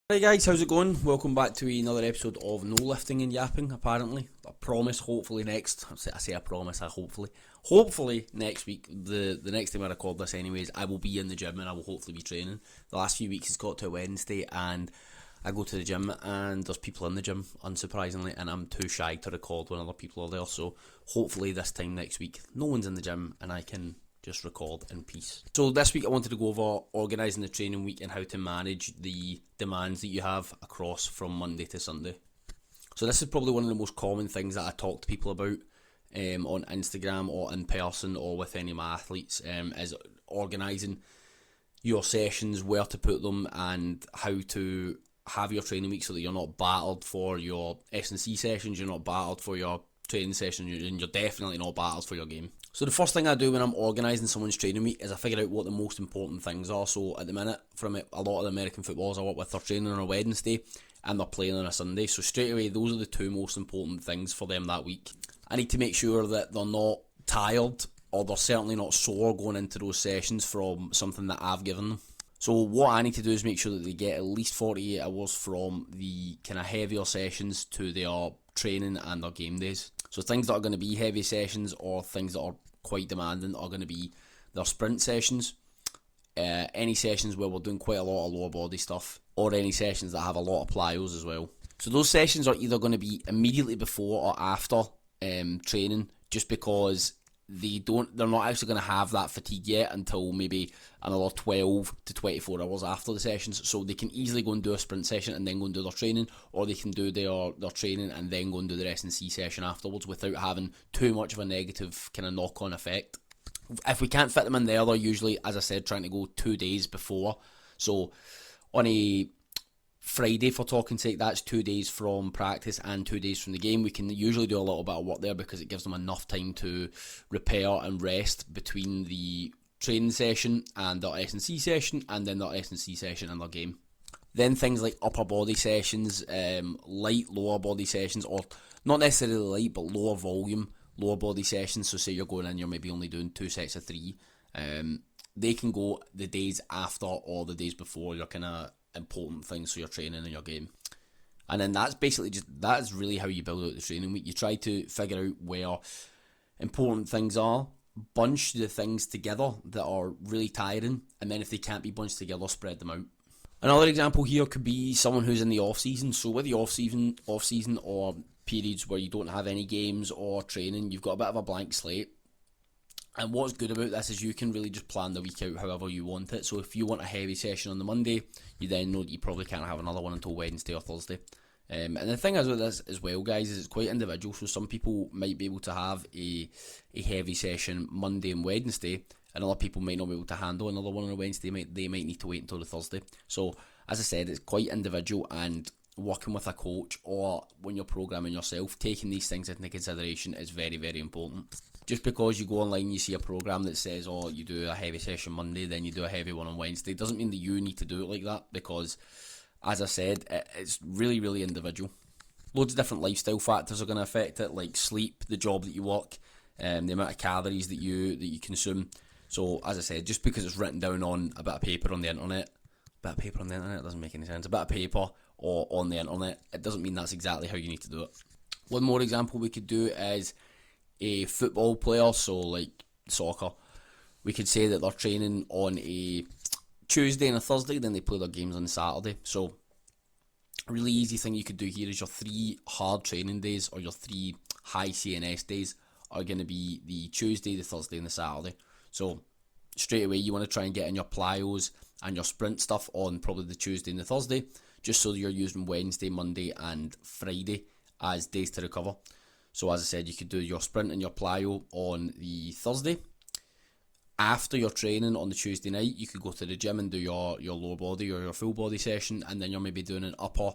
Hey guys, how's it going? Welcome back to another episode of No Lifting and Yapping, apparently. I promise, hopefully next, I say I promise, hopefully next week, the next time I record this anyways, I will be in the gym and I will hopefully be training. The last few weeks it's got to a Wednesday and I go to the gym and there's people in the gym, unsurprisingly, and I'm too shy to record when other people are there, so hopefully this time next week, no one's in the gym and I can just record in peace. So this week I wanted to go over organising the training week and how to manage the demands that you have across from Monday to Sunday. So this is probably one of the most common things that I talk to people about on Instagram or in person or with any of my athletes, is organising your sessions, where to put them and how to have your training week so that you're not battered for your S&C sessions, you're not battered for your training session, and you're definitely not battered for your game. So the first thing I do when I'm organising someone's training week is I figure out what the most important things are. So at the minute, from a lot of the American footballers I work with, they're training on a Wednesday and they're playing on a Sunday. So straight away, those are the two most important things for them that week. I need to make sure that they're not tired or they're certainly not sore going into those sessions from something that I've given them. So what I need to do is make sure that they get at least 48 hours from the kind of heavier sessions to their training and their game days. So things that are going to be heavy sessions or things that are quite demanding are going to be their sprint sessions, any sessions where we're doing quite a lot of lower body stuff, or any sessions that have a lot of plyos as well. So those sessions are either going to be immediately before or after training, just because they're not actually going to have that fatigue yet until maybe another 12 to 24 hours after the sessions. So they can easily go and do a sprint session and then go and do their training, or they can do their training and then go and do their S&C session afterwards without having too much of a negative kind of knock-on effect. If we can't fit them in there, they're usually, as I said, trying to go 2 days before. So on a Friday, for talking sake, that's 2 days from practice and 2 days from the game. We can usually do a little bit of work there because it gives them enough time to repair and rest between the training session and their S&C session, and then their S&C session and their game. Then things like upper body sessions, light lower body sessions, or not necessarily light but lower volume lower body sessions. So say you're going in, you're maybe only doing 2 sets of 3. They can go the days after or the days before your kind of important things, so your training and your game. And then that's really how you build out the training week. You try to figure out where important things are, bunch the things together that are really tiring, and then if they can't be bunched together, spread them out. Another example here could be someone who's in the off season. So with the off season or periods where you don't have any games or training, you've got a bit of a blank slate. And what's good about this is you can really just plan the week out however you want it. So if you want a heavy session on the Monday, you then know that you probably can't have another one until Wednesday or Thursday. And the thing is with this as well, guys, is it's quite individual. So some people might be able to have a heavy session Monday and Wednesday, and other people might not be able to handle another one on a Wednesday. They might need to wait until the Thursday. So as I said, it's quite individual, and working with a coach or when you're programming yourself, taking these things into consideration is very, very important. Just because you go online and you see a program that says, oh, you do a heavy session Monday, then you do a heavy one on Wednesday, doesn't mean that you need to do it like that, because, as I said, it's really, really individual. Loads of different lifestyle factors are going to affect it, like sleep, the job that you work, the amount of calories that you consume. So, as I said, just because it's written down on a bit of paper on the internet, doesn't make any sense. A bit of paper or on the internet, it doesn't mean that's exactly how you need to do it. One more example we could do is a football player, so like soccer. We could say that they're training on a Tuesday and a Thursday, then they play their games on Saturday. So a really easy thing you could do here is your 3 hard training days, or your 3 high CNS days, are going to be the Tuesday, the Thursday and the Saturday. So straight away you want to try and get in your plyos and your sprint stuff on probably the Tuesday and the Thursday, just so that you're using Wednesday, Monday and Friday as days to recover. So as I said, you could do your sprint and your plyo on the Thursday. After your training on the Tuesday night, you could go to the gym and do your lower body or your full body session, and then you're maybe doing an upper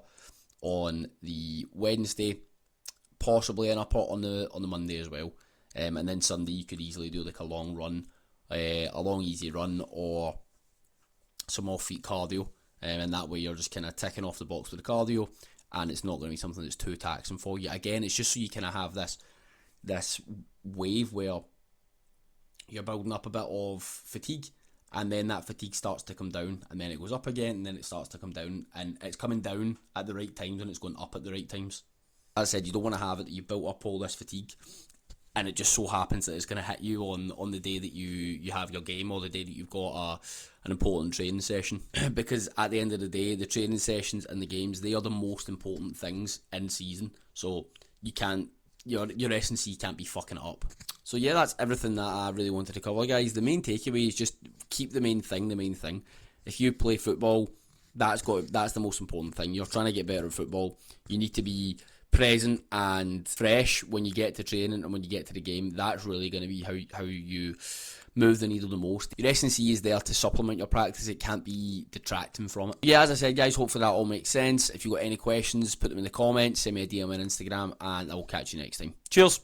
on the Wednesday, possibly an upper on the Monday as well. And then Sunday you could easily do like a long run, a long easy run, or some off-feet cardio. And that way you're just kind of ticking off the box with the cardio, and it's not going to be something that's too taxing for you. Again, it's just so you kind of have this wave where you're building up a bit of fatigue, and then that fatigue starts to come down, and then it goes up again, and then it starts to come down, and it's coming down at the right times and it's going up at the right times. As I said, you don't want to have it that you built up all this fatigue and it just so happens that it's going to hit you on the day that you have your game, or the day that you've got an important training session. Because at the end of the day, the training sessions and the games, they are the most important things in season. So you can't, your S&C can't be fucking it up. So yeah, that's everything that I really wanted to cover, guys. The main takeaway is just keep the main thing. If you play football, that's the most important thing. You're trying to get better at football. You need to be present and fresh when you get to training and when you get to the game. That's really going to be how you move the needle the most. Your S&C is there to supplement your practice. It can't be detracting from it. Yeah, as I said, guys, hopefully that all makes sense. If you've got any questions, put them in the comments, send me a DM on Instagram, and I will catch you next time. Cheers.